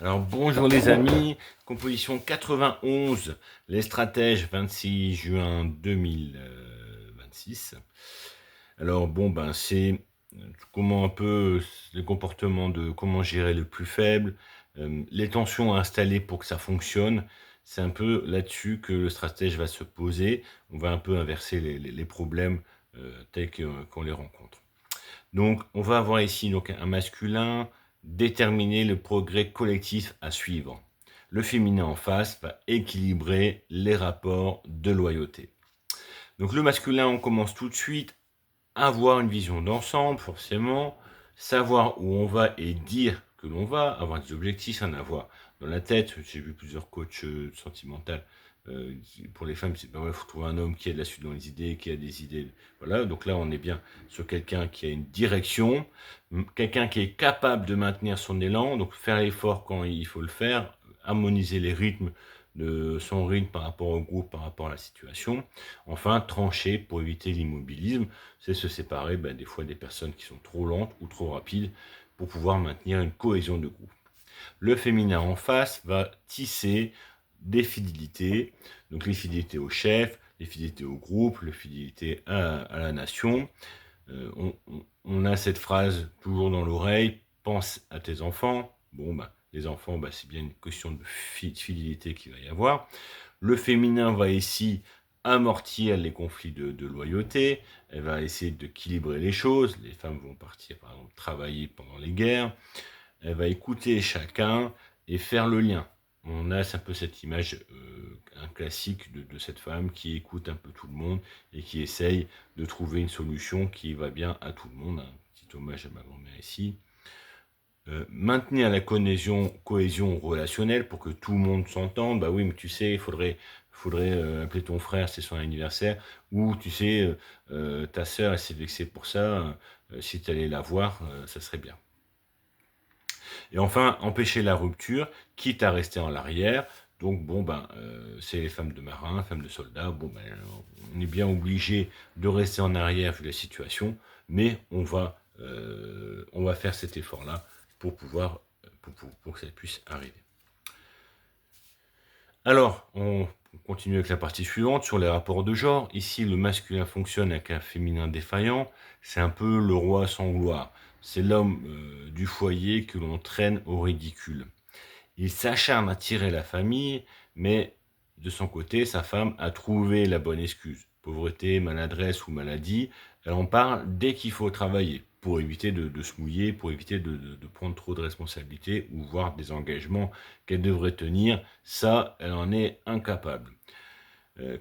Alors bonjour les amis, composition 91, les stratèges 26 juin 2026. Alors bon c'est comment un peu les comportements de comment gérer le plus faible, les tensions à installer pour que ça fonctionne. C'est un peu là-dessus que le stratège va se poser. On va un peu inverser les problèmes tels qu'on les rencontre. Donc, on va avoir ici donc, un masculin, déterminer le progrès collectif à suivre. Le féminin en face va équilibrer les rapports de loyauté. Donc le masculin, on commence tout de suite à avoir une vision d'ensemble, forcément, savoir où on va et dire que l'on va, avoir des objectifs, en avoir dans la tête. J'ai vu plusieurs coachs sentimentaux. Pour les femmes, c'est il faut trouver un homme qui a de la suite dans les idées, qui a des idées. Voilà, donc là, on est bien sur quelqu'un qui a une direction, quelqu'un qui est capable de maintenir son élan, donc faire l'effort quand il faut le faire, harmoniser les rythmes de son rythme par rapport au groupe, par rapport à la situation. Enfin, trancher pour éviter l'immobilisme, c'est se séparer des fois des personnes qui sont trop lentes ou trop rapides pour pouvoir maintenir une cohésion de groupe. Le féminin en face va tisser des fidélités, donc les fidélités au chef, les fidélités au groupe, les fidélités à la nation. On a cette phrase toujours dans l'oreille, pense à tes enfants. Les enfants, c'est bien une question de fidélité qu'il va y avoir. Le féminin va ici amortir les conflits de loyauté, elle va essayer d'équilibrer les choses, les femmes vont partir par exemple travailler pendant les guerres, elle va écouter chacun et faire le lien. On a un peu cette image, un classique de cette femme qui écoute un peu tout le monde et qui essaye de trouver une solution qui va bien à tout le monde. Un petit hommage à ma grand-mère ici. Maintenir la cohésion relationnelle pour que tout le monde s'entende. Oui, mais tu sais, il faudrait appeler ton frère, c'est son anniversaire, ou tu sais, ta sœur, elle s'est vexée pour ça, si tu allais la voir, ça serait bien. Et enfin, empêcher la rupture, quitte à rester en l'arrière. Donc c'est les femmes de marins, femmes de soldats. On est bien obligé de rester en arrière vu la situation, mais on va faire cet effort-là pour pouvoir, pour que ça puisse arriver. Alors, on continue avec la partie suivante sur les rapports de genre. Ici, le masculin fonctionne avec un féminin défaillant. C'est un peu le roi sans gloire. C'est l'homme du foyer que l'on traîne au ridicule. Il s'acharne à tirer la famille, mais de son côté, sa femme a trouvé la bonne excuse. Pauvreté, maladresse ou maladie, elle en parle dès qu'il faut travailler, pour éviter de se mouiller, pour éviter de prendre trop de responsabilités ou voir des engagements qu'elle devrait tenir. Ça, elle en est incapable.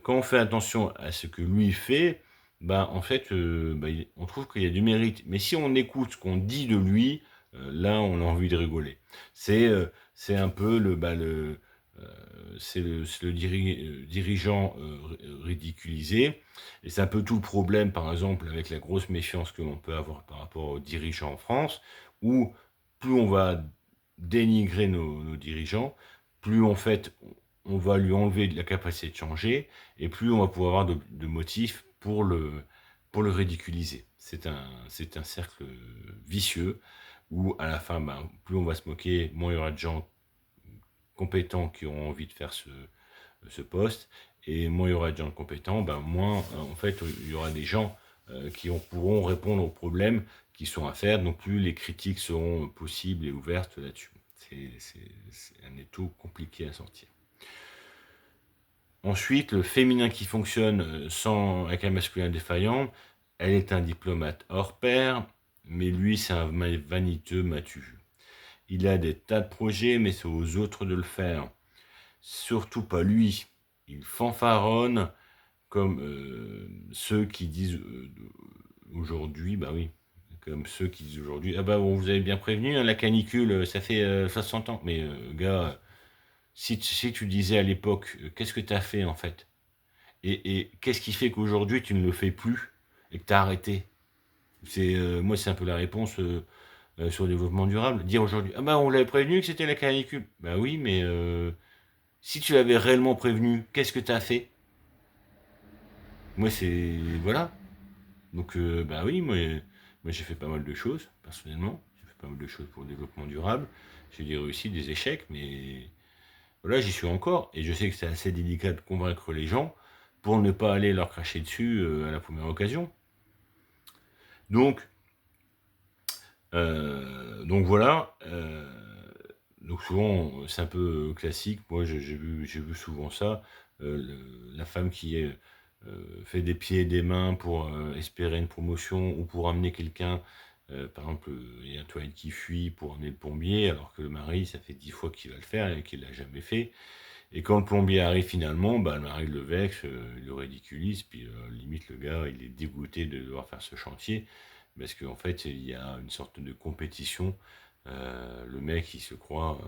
Quand on fait attention à ce que lui fait, en fait, on trouve qu'il y a du mérite. Mais si on écoute ce qu'on dit de lui, là, on a envie de rigoler. C'est un peu c'est le dirigeant ridiculisé. Et c'est un peu tout le problème, par exemple, avec la grosse méfiance que l'on peut avoir par rapport aux dirigeants en France, où plus on va dénigrer nos dirigeants, plus en fait on va lui enlever la capacité de changer, et plus on va pouvoir avoir de motifs pour le ridiculiser. C'est un cercle vicieux, où à la fin, plus on va se moquer, moins il y aura de gens compétents qui auront envie de faire ce poste, et moins il y aura de gens compétents, moins en fait il y aura des gens qui pourront répondre aux problèmes qui sont à faire, donc plus les critiques seront possibles et ouvertes là-dessus. C'est un étau compliqué à sortir. Ensuite, le féminin qui fonctionne avec un masculin défaillant, elle est un diplomate hors pair, mais lui, c'est un vaniteux, m'as-tu vu. Il a des tas de projets, mais c'est aux autres de le faire. Surtout pas lui. Il fanfaronne comme ceux qui disent aujourd'hui, oui, comme ceux qui disent aujourd'hui, on vous avez bien prévenu, hein, la canicule, ça fait 60 ans. Mais gars, si tu disais à l'époque, qu'est-ce que tu as fait en fait? Et qu'est-ce qui fait qu'aujourd'hui tu ne le fais plus et que tu as arrêté? Moi, c'est un peu la réponse sur le développement durable. Dire aujourd'hui, on l'avait prévenu que c'était la canicule. Oui, mais si tu l'avais réellement prévenu, qu'est-ce que tu as fait? Moi, c'est. Voilà. Donc, oui, moi j'ai fait pas mal de choses, personnellement. J'ai fait pas mal de choses pour le développement durable. J'ai des réussites, des échecs, mais voilà, j'y suis encore. Et je sais que c'est assez délicat de convaincre les gens pour ne pas aller leur cracher dessus à la première occasion. Donc, donc voilà. Donc souvent, c'est un peu classique. Moi, j'ai vu souvent ça. La femme qui fait des pieds et des mains pour espérer une promotion ou pour amener quelqu'un. Par exemple, il y a un toilette qui fuit pour amener le plombier, alors que le mari, ça fait 10 fois qu'il va le faire et qu'il l'a jamais fait. Et quand le plombier arrive finalement, bah, le mari le vexe, il le ridiculise, puis limite le gars, il est dégoûté de devoir faire ce chantier, parce qu'en fait, il y a une sorte de compétition. Le mec, il se croit,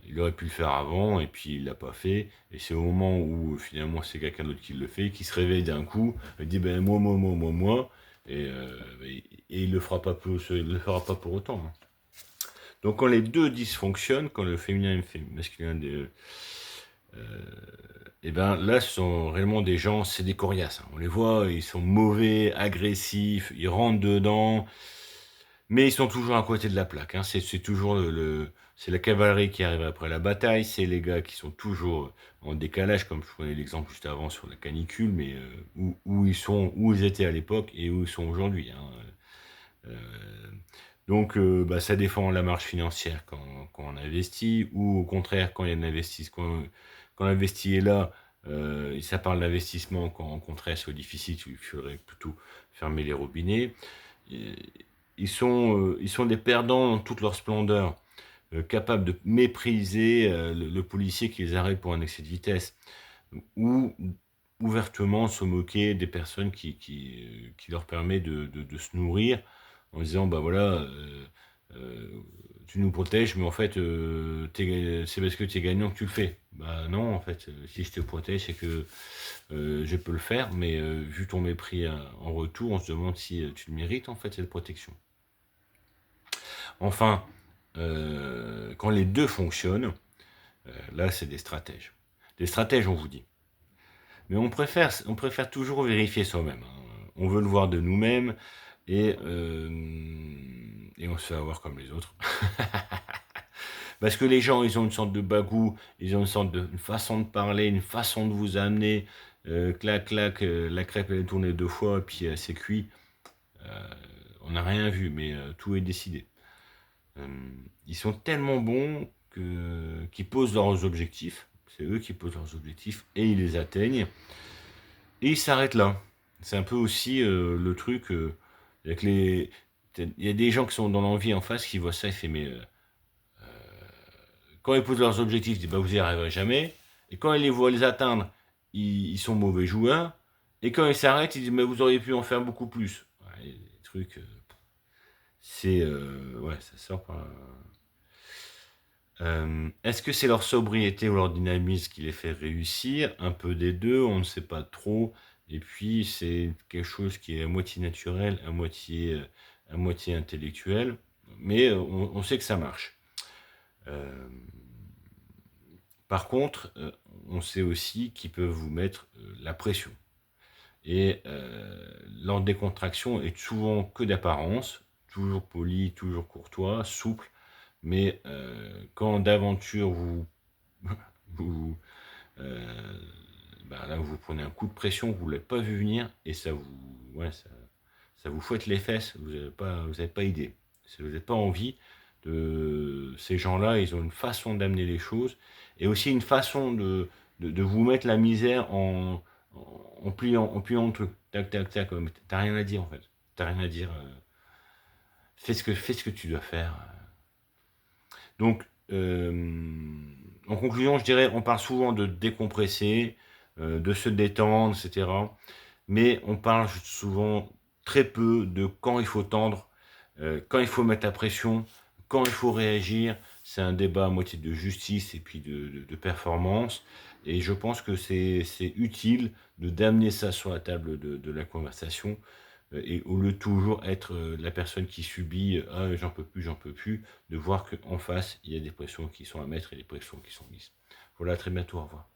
il aurait pu le faire avant, et puis il l'a pas fait. Et c'est au moment où finalement c'est quelqu'un d'autre qui le fait, qui se réveille d'un coup, il dit ben moi, et il le fera pas plus, il le fera pas pour autant, hein. Donc quand les deux dysfonctionnent, quand le féminin et le masculin et ben là, ce sont réellement des gens, c'est des coriaces, hein. On les voit, ils sont mauvais, agressifs, ils rentrent dedans, mais ils sont toujours à côté de la plaque, hein. C'est toujours c'est la cavalerie qui arrive après la bataille, c'est les gars qui sont toujours en décalage, comme je prenais l'exemple juste avant sur la canicule, mais où ils sont, où ils étaient à l'époque et où ils sont aujourd'hui, hein. Euh, donc, bah, ça défend la marge financière quand on investit, ou au contraire, quand il y a de l'investissement, quand l'investi est là, et ça parle d'investissement, quand au contraire c'est difficile, il faudrait plutôt fermer les robinets. Et ils sont des perdants dans toute leur splendeur, capables de mépriser le policier qui les arrête pour un excès de vitesse, ou ouvertement se moquer des personnes qui leur permet de se nourrir en disant bah voilà, tu nous protèges, mais en fait c'est parce que tu es gagnant que tu le fais. Bah non, en fait, si je te protège, c'est que je peux le faire, mais vu ton mépris en retour, on se demande si tu le mérites, en fait, cette protection. Enfin, quand les deux fonctionnent, là c'est des stratèges. Des stratèges, on vous dit. Mais on préfère toujours vérifier soi-même, hein. On veut le voir de nous-mêmes et on se fait avoir comme les autres. Parce que les gens, ils ont une sorte de bagou, ils ont une façon de parler, une façon de vous amener. Clac, clac, la crêpe elle est tournée 2 fois, et puis c'est cuit. Euh, on n'a rien vu, mais tout est décidé. Euh, Ils sont tellement bons qu'ils posent leurs objectifs. C'est eux qui posent leurs objectifs et ils les atteignent. Et il s'arrête là. C'est un peu aussi le truc avec les. Il y a des gens qui sont dans l'envie en face qui voient ça et font mais quand ils posent leurs objectifs, ils disent bah vous n'y arriverez jamais. Et quand ils les voient les atteindre, ils sont mauvais joueurs. Et quand ils s'arrêtent, ils disent mais vous auriez pu en faire beaucoup plus. Ouais, les trucs, c'est ouais, ça sort par. Est-ce que c'est leur sobriété ou leur dynamisme qui les fait réussir? Un peu des deux, on ne sait pas trop. Et puis, c'est quelque chose qui est à moitié naturel, à moitié intellectuel. Mais on sait que ça marche. Euh, Par contre, on sait aussi qu'ils peuvent vous mettre la pression. Et leur décontraction est souvent que d'apparence, toujours poli, toujours courtois, souple. Mais quand d'aventure vous, euh, bah là, vous prenez un coup de pression que vous ne l'avez pas vu venir et ouais, ça vous fouette les fesses. Vous avez pas idée. Vous n'avez pas envie de ces gens-là. Ils ont une façon d'amener les choses et aussi une façon de vous mettre la misère en pliant le truc. Tac, tac, tac. T'as rien à dire en fait. T'as rien à dire. Fais ce que tu dois faire. Donc, en conclusion, je dirais, on parle souvent de décompresser, de se détendre, etc. Mais on parle souvent très peu de quand il faut tendre, quand il faut mettre la pression, quand il faut réagir. C'est un débat à moitié de justice et puis de performance. Et je pense que c'est utile d'amener ça sur la table de la conversation et au lieu de toujours être la personne qui subit ah, j'en peux plus, de voir qu'en face, il y a des pressions qui sont à mettre et des pressions qui sont mises. Voilà, à très bientôt, au revoir.